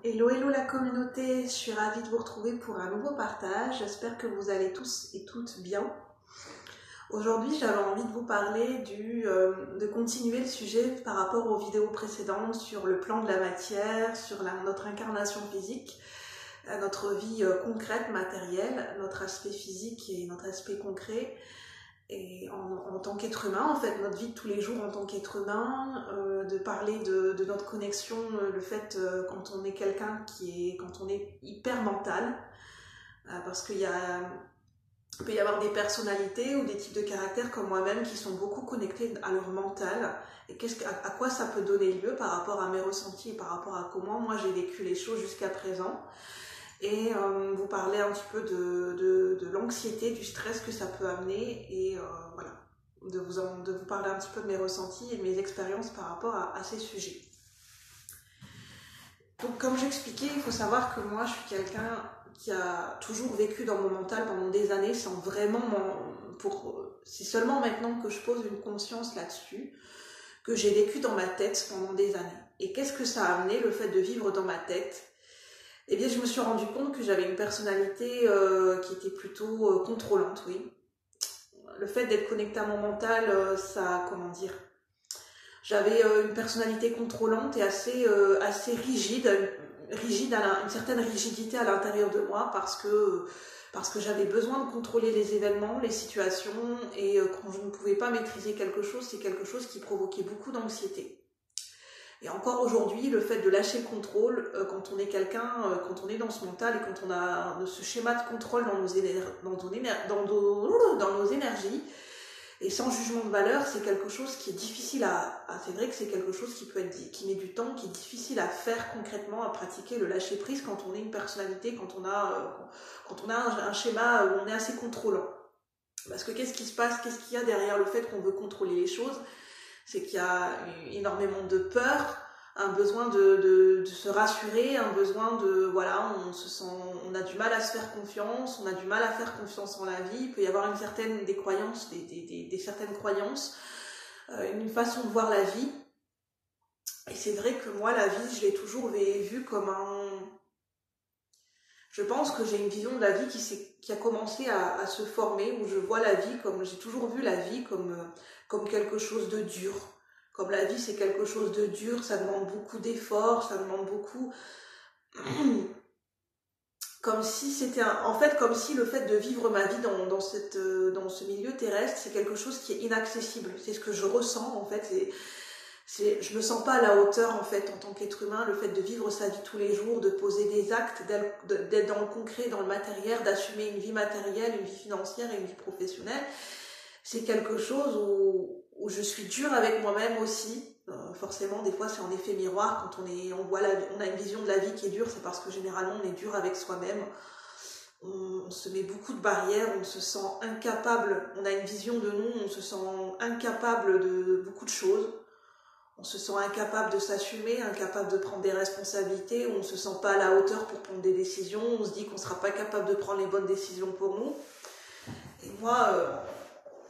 Hello, hello la communauté, je suis ravie de vous retrouver pour un nouveau partage. J'espère que vous allez tous et toutes bien. Aujourd'hui, j'avais envie de vous parler de continuer le sujet par rapport aux vidéos précédentes sur le plan de la matière, sur notre incarnation physique, notre vie concrète, matérielle, notre aspect physique et notre aspect concret. Et en tant qu'être humain, en fait, notre vie de tous les jours en tant qu'être humain, de parler de notre connexion, le fait quand on est quelqu'un quand on est hyper mental, parce qu'il peut y avoir des personnalités ou des types de caractères comme moi-même qui sont beaucoup connectés à leur mental, et à quoi ça peut donner lieu par rapport à mes ressentis et par rapport à comment moi j'ai vécu les choses jusqu'à présent. Et vous parler un petit peu de l'anxiété, du stress que ça peut amener, et voilà, de vous parler un petit peu de mes ressentis et de mes expériences par rapport à ces sujets. Donc comme j'expliquais, il faut savoir que moi je suis quelqu'un qui a toujours vécu dans mon mental pendant des années sans vraiment c'est seulement maintenant que je pose une conscience là-dessus, que j'ai vécu dans ma tête pendant des années. Et qu'est-ce que ça a amené, le fait de vivre dans ma tête ? Eh bien, je me suis rendu compte que j'avais une personnalité qui était plutôt contrôlante, oui. Le fait d'être connectée à mon mental, j'avais une personnalité contrôlante et assez rigide, une certaine rigidité à l'intérieur de moi parce que j'avais besoin de contrôler les événements, les situations, et quand je ne pouvais pas maîtriser quelque chose, c'est quelque chose qui provoquait beaucoup d'anxiété. Et encore aujourd'hui, le fait de lâcher le contrôle, quand on est quand on est dans ce mental et quand on a ce schéma de contrôle dans nos énergies, et sans jugement de valeur, c'est quelque chose qui est difficile c'est vrai que c'est quelque chose qui met du temps, qui est difficile à faire concrètement, à pratiquer le lâcher prise quand on est une personnalité, quand on a un schéma où on est assez contrôlant. Parce que qu'est-ce qui se passe, qu'est-ce qu'il y a derrière le fait qu'on veut contrôler les choses ? C'est qu'il y a énormément de peur, un besoin de se rassurer, un besoin on a du mal à se faire confiance, on a du mal à faire confiance en la vie, il peut y avoir certaines croyances, une façon de voir la vie. Et c'est vrai que moi, la vie, je l'ai toujours vue comme Je pense que j'ai une vision de la vie qui a commencé à se former, où je vois la vie j'ai toujours vu la vie comme quelque chose de dur. Comme la vie, c'est quelque chose de dur, ça demande beaucoup d'efforts, ça demande beaucoup... comme si le fait de vivre ma vie dans ce milieu terrestre, c'est quelque chose qui est inaccessible. C'est ce que je ressens, en fait. Je me sens pas à la hauteur, en fait, en tant qu'être humain, le fait de vivre sa vie tous les jours, de poser des actes, d'être dans le concret, dans le matériel, d'assumer une vie matérielle, une vie financière et une vie professionnelle. C'est quelque chose où je suis dure avec moi-même aussi. Forcément, des fois, c'est en effet miroir. Quand on a une vision de la vie qui est dure, c'est parce que généralement, on est dur avec soi-même. On se met beaucoup de barrières, on se sent incapable. On a une vision de nous, on se sent incapable de beaucoup de choses. On se sent incapable de s'assumer, incapable de prendre des responsabilités, on ne se sent pas à la hauteur pour prendre des décisions, on se dit qu'on ne sera pas capable de prendre les bonnes décisions pour nous. Et moi,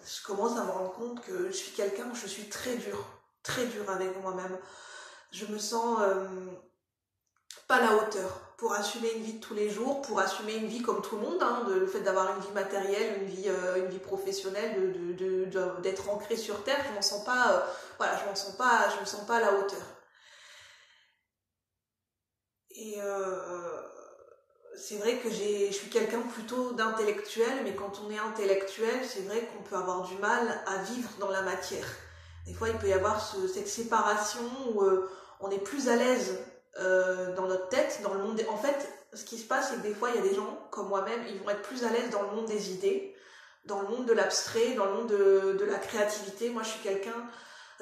je commence à me rendre compte que je suis quelqu'un où je suis très dure avec moi-même. Je me sens pas à la hauteur pour assumer une vie de tous les jours, pour assumer une vie comme tout le monde, le fait d'avoir une vie matérielle, une vie professionnelle, d'être ancré sur terre. Je me sens pas à la hauteur. Et c'est vrai que je suis quelqu'un plutôt d'intellectuel, mais quand on est intellectuel, c'est vrai qu'on peut avoir du mal à vivre dans la matière. Des fois, il peut y avoir cette séparation où on est plus à l'aise dans notre tête, dans le monde En fait, ce qui se passe, c'est que des fois, il y a des gens, comme moi-même, ils vont être plus à l'aise dans le monde des idées, dans le monde de l'abstrait, dans le monde de la créativité. Moi, je suis quelqu'un,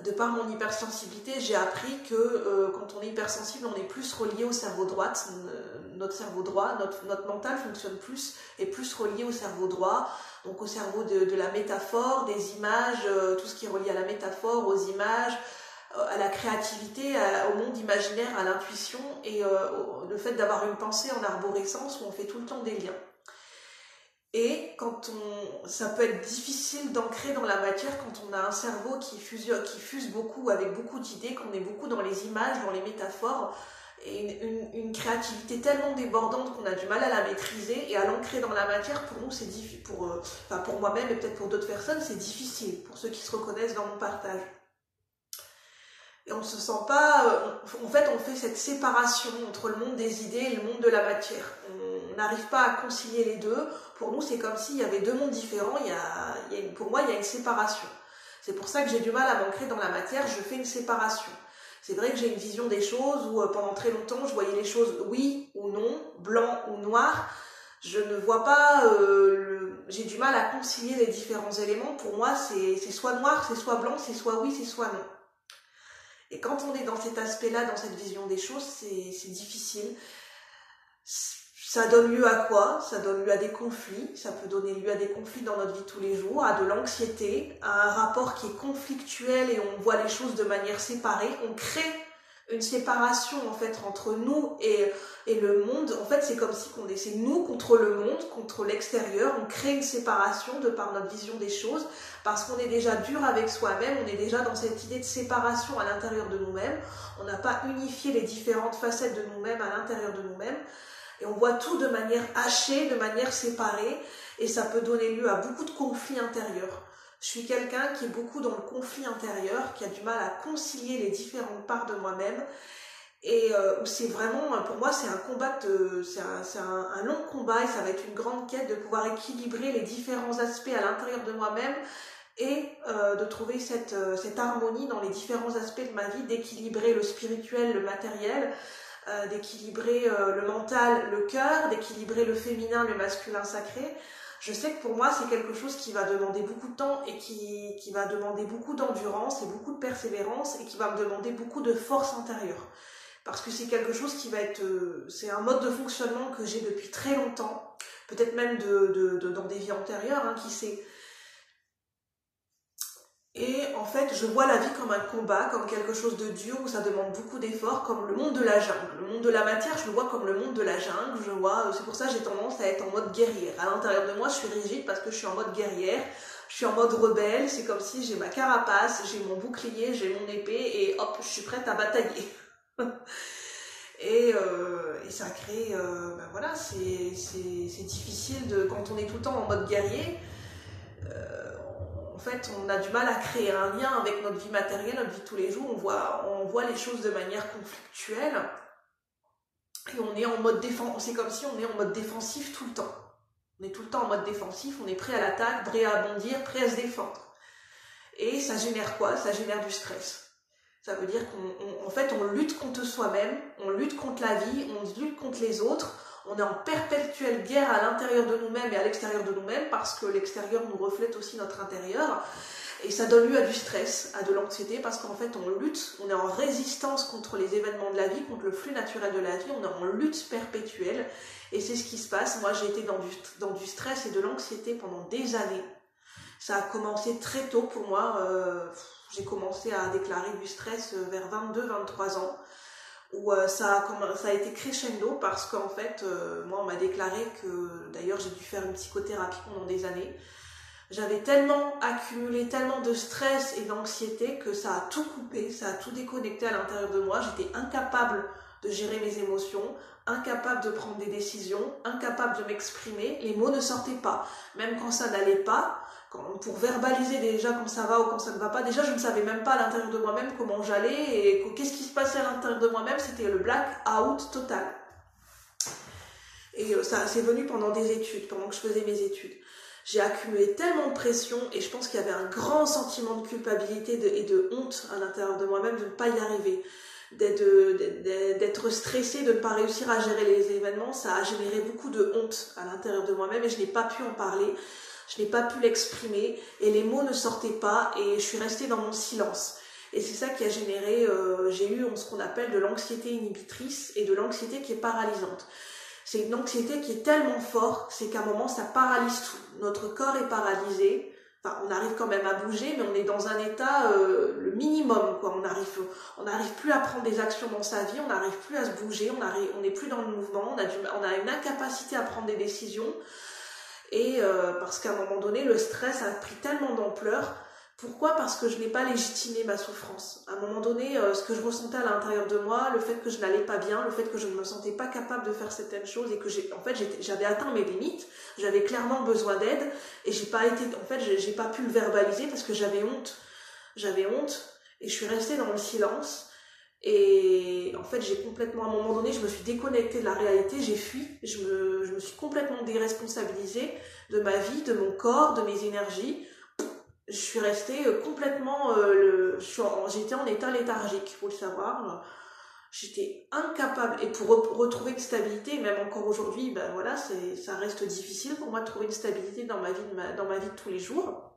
de par mon hypersensibilité, j'ai appris que quand on est hypersensible, on est plus relié au cerveau droit. Notre cerveau droit, notre mental fonctionne plus, est plus relié au cerveau droit, donc au cerveau de la métaphore, des images, tout ce qui est relié à la métaphore, aux images, à la créativité, au monde imaginaire, à l'intuition, et le fait d'avoir une pensée en arborescence où on fait tout le temps des liens. Et ça peut être difficile d'ancrer dans la matière quand on a un cerveau qui fuse beaucoup, avec beaucoup d'idées, qu'on est beaucoup dans les images, dans les métaphores, et une créativité tellement débordante qu'on a du mal à la maîtriser et à l'ancrer dans la matière. Pour nous, c'est difficile, pour moi-même et peut-être pour d'autres personnes, c'est difficile, pour ceux qui se reconnaissent dans mon partage. Et on se sent pas, en fait on fait cette séparation entre le monde des idées et le monde de la matière. On n'arrive pas à concilier les deux. Pour nous c'est comme s'il y avait deux mondes différents, pour moi il y a une séparation. C'est pour ça que j'ai du mal à m'ancrer dans la matière, je fais une séparation. C'est vrai que j'ai une vision des choses où pendant très longtemps je voyais les choses oui ou non, blanc ou noir. Je ne vois pas, j'ai du mal à concilier les différents éléments. Pour moi c'est soit noir, c'est soit blanc, c'est soit oui, c'est soit non. Et quand on est dans cet aspect-là, dans cette vision des choses, c'est difficile. Ça donne lieu à quoi? Ça donne lieu à des conflits. Ça peut donner lieu à des conflits dans notre vie de tous les jours, à de l'anxiété, à un rapport qui est conflictuel et on voit les choses de manière séparée. On crée une séparation en fait entre nous et le monde. En fait, c'est comme si c'est nous contre le monde, contre l'extérieur. On crée une séparation de par notre vision des choses parce qu'on est déjà dur avec soi-même. On est déjà dans cette idée de séparation à l'intérieur de nous-mêmes. On n'a pas unifié les différentes facettes de nous-mêmes à l'intérieur de nous-mêmes. Et on voit tout de manière hachée, de manière séparée. Et ça peut donner lieu à beaucoup de conflits intérieurs. Je suis quelqu'un qui est beaucoup dans le conflit intérieur, qui a du mal à concilier les différentes parts de moi-même. Et c'est vraiment, pour moi, c'est un combat, c'est un long combat et ça va être une grande quête de pouvoir équilibrer les différents aspects à l'intérieur de moi-même et de trouver cette harmonie dans les différents aspects de ma vie, d'équilibrer le spirituel, le matériel, d'équilibrer le mental, le cœur, d'équilibrer le féminin, le masculin sacré. Je sais que pour moi, c'est quelque chose qui va demander beaucoup de temps et qui va demander beaucoup d'endurance et beaucoup de persévérance et qui va me demander beaucoup de force intérieure. Parce que c'est quelque chose qui va être... c'est un mode de fonctionnement que j'ai depuis très longtemps, peut-être même dans des vies antérieures, qui sait. Et en fait, je vois la vie comme un combat, comme quelque chose de dur, où ça demande beaucoup d'efforts, comme le monde de la jungle. Le monde de la matière, je le vois comme le monde de la jungle. C'est pour ça que j'ai tendance à être en mode guerrière. À l'intérieur de moi, je suis rigide parce que je suis en mode guerrière. Je suis en mode rebelle. C'est comme si j'ai ma carapace, j'ai mon bouclier, j'ai mon épée et hop, je suis prête à batailler. Et ça crée... voilà, c'est difficile quand on est tout le temps en mode guerrier. En fait, on a du mal à créer un lien avec notre vie matérielle, notre vie de tous les jours. On voit les choses de manière conflictuelle. Et on est en mode défensif. C'est comme si on est en mode défensif tout le temps. On est tout le temps en mode défensif. On est prêt à l'attaque, prêt à bondir, prêt à se défendre. Et ça génère quoi? Ça génère du stress. Ça veut dire qu'on lutte contre soi-même, on lutte contre la vie, on lutte contre les autres. On est en perpétuelle guerre à l'intérieur de nous-mêmes et à l'extérieur de nous-mêmes parce que l'extérieur nous reflète aussi notre intérieur. Et ça donne lieu à du stress, à de l'anxiété parce qu'en fait on lutte, on est en résistance contre les événements de la vie, contre le flux naturel de la vie, on est en lutte perpétuelle. Et c'est ce qui se passe. Moi j'ai été dans du stress et de l'anxiété pendant des années. Ça a commencé très tôt pour moi. J'ai commencé à déclarer du stress vers 22-23 ans. Où ça a été crescendo parce qu'en fait, moi on m'a déclaré que, d'ailleurs j'ai dû faire une psychothérapie pendant des années, j'avais tellement accumulé, tellement de stress et d'anxiété que ça a tout coupé, ça a tout déconnecté à l'intérieur de moi, j'étais incapable de gérer mes émotions, incapable de prendre des décisions, incapable de m'exprimer, les mots ne sortaient pas, même quand ça n'allait pas. Pour verbaliser déjà quand ça va ou quand ça ne va pas, déjà je ne savais même pas à l'intérieur de moi-même comment j'allais et qu'est-ce qui se passait à l'intérieur de moi-même, c'était le black-out total. Et ça c'est venu pendant des études, pendant que je faisais mes études. J'ai accumulé tellement de pression et je pense qu'il y avait un grand sentiment de culpabilité et de honte à l'intérieur de moi-même de ne pas y arriver. D'être stressée, de ne pas réussir à gérer les événements, ça a généré beaucoup de honte à l'intérieur de moi-même et je n'ai pas pu en parler. Je n'ai pas pu l'exprimer et les mots ne sortaient pas et je suis restée dans mon silence. Et c'est ça qui a généré, j'ai eu ce qu'on appelle de l'anxiété inhibitrice et de l'anxiété qui est paralysante. C'est une anxiété qui est tellement forte, c'est qu'à un moment ça paralyse tout. Notre corps est paralysé, enfin on arrive quand même à bouger, mais on est dans un état le minimum, quoi. On n'arrive plus à prendre des actions dans sa vie, on n'arrive plus à se bouger, on n'est plus dans le mouvement, on a une incapacité à prendre des décisions. Et parce qu'à un moment donné, le stress a pris tellement d'ampleur, Pourquoi? Parce que je n'ai pas légitimé ma souffrance. À un moment donné, ce que je ressentais à l'intérieur de moi, le fait que je n'allais pas bien, le fait que je ne me sentais pas capable de faire certaines choses et que j'avais atteint mes limites, j'avais clairement besoin d'aide et j'ai pas pu le verbaliser parce que j'avais honte. J'avais honte et je suis restée dans le silence. Et en fait, à un moment donné, je me suis déconnectée de la réalité, j'ai fui, je me suis complètement déresponsabilisée de ma vie, de mon corps, de mes énergies. Je suis restée complètement, j'étais en état léthargique, faut le savoir. J'étais incapable, et pour retrouver une stabilité, même encore aujourd'hui, ben voilà, ça reste difficile pour moi de trouver une stabilité dans ma vie de tous les jours.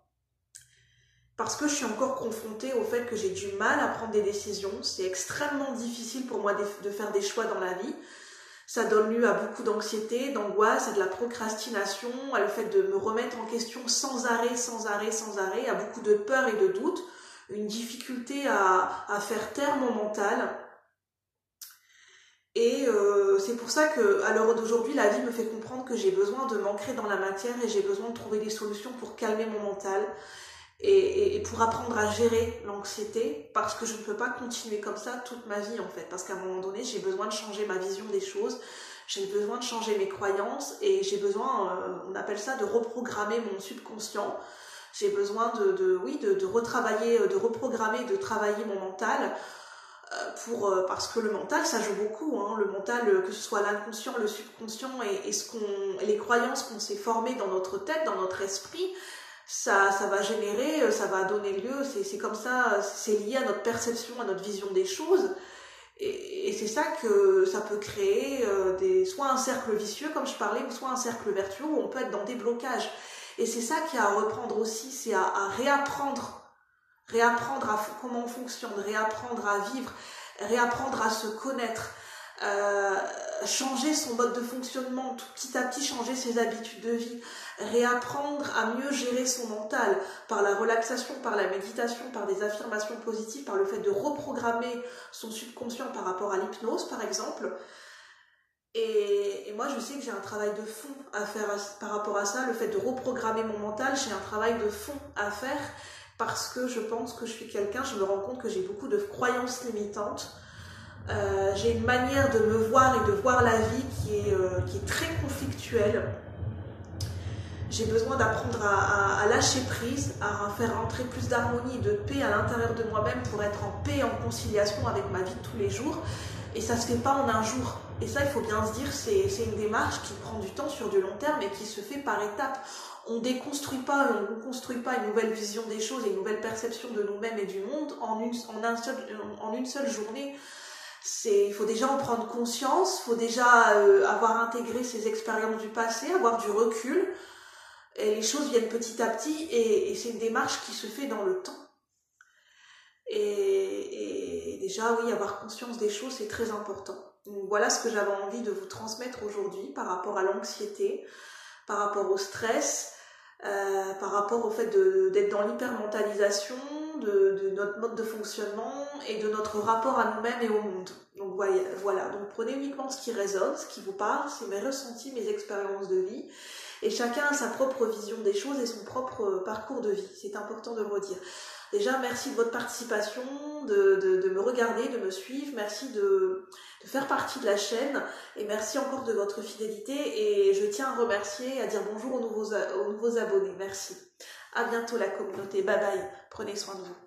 Parce que je suis encore confrontée au fait que j'ai du mal à prendre des décisions. C'est extrêmement difficile pour moi de faire des choix dans la vie. Ça donne lieu à beaucoup d'anxiété, d'angoisse, à de la procrastination, à le fait de me remettre en question sans arrêt, à beaucoup de peur et de doute, une difficulté à faire taire mon mental. Et c'est pour ça qu'à l'heure d'aujourd'hui, la vie me fait comprendre que j'ai besoin de m'ancrer dans la matière et j'ai besoin de trouver des solutions pour calmer mon mental. Et pour apprendre à gérer l'anxiété, parce que je ne peux pas continuer comme ça toute ma vie en fait, parce qu'à un moment donné j'ai besoin de changer ma vision des choses, j'ai besoin de changer mes croyances et j'ai besoin, on appelle ça de reprogrammer mon subconscient, j'ai besoin de retravailler, de reprogrammer, de travailler mon mental, parce que le mental ça joue beaucoup, hein, le mental, que ce soit l'inconscient, le subconscient et les croyances qu'on s'est formées dans notre tête, dans notre esprit, ça va générer, ça va donner lieu, c'est comme ça, c'est lié à notre perception, à notre vision des choses, et c'est ça que ça peut créer soit un cercle vicieux comme je parlais, ou soit un cercle vertueux où on peut être dans des blocages. Et c'est ça qu'il y a à reprendre aussi, c'est à réapprendre à comment on fonctionne, réapprendre à vivre, réapprendre à se connaître, changer son mode de fonctionnement, tout petit à petit changer ses habitudes de vie, réapprendre à mieux gérer son mental par la relaxation, par la méditation, par des affirmations positives, par le fait de reprogrammer son subconscient par rapport à l'hypnose par exemple. Et moi je sais que j'ai un travail de fond à faire par rapport à ça, le fait de reprogrammer mon mental, j'ai un travail de fond à faire parce que je pense que je suis quelqu'un, je me rends compte que j'ai beaucoup de croyances limitantes. J'ai une manière de me voir et de voir la vie qui est très conflictuelle. J'ai besoin d'apprendre à lâcher prise, à faire entrer plus d'harmonie et de paix à l'intérieur de moi-même pour être en paix, en conciliation avec ma vie de tous les jours. Et ça ne se fait pas en un jour. Et ça, il faut bien se dire, c'est une démarche qui prend du temps sur du long terme et qui se fait par étapes. On ne déconstruit pas, on ne construit pas une nouvelle vision des choses et une nouvelle perception de nous-mêmes et du monde en une seule journée. Il faut déjà en prendre conscience, il faut déjà avoir intégré ses expériences du passé, avoir du recul. Et les choses viennent petit à petit et c'est une démarche qui se fait dans le temps. Et déjà, oui, avoir conscience des choses, c'est très important. Donc voilà ce que j'avais envie de vous transmettre aujourd'hui par rapport à l'anxiété, par rapport au stress, par rapport au fait d'être dans l'hypermentalisation, de notre mode de fonctionnement et de notre rapport à nous-mêmes et au monde. Donc voilà, donc prenez uniquement ce qui résonne, ce qui vous parle, c'est mes ressentis, mes expériences de vie. Et chacun a sa propre vision des choses et son propre parcours de vie. C'est important de le redire. Déjà, merci de votre participation, de me regarder, de me suivre. Merci de faire partie de la chaîne. Et merci encore de votre fidélité. Et je tiens à remercier, à dire bonjour aux nouveaux abonnés. Merci. À bientôt la communauté. Bye bye. Prenez soin de vous.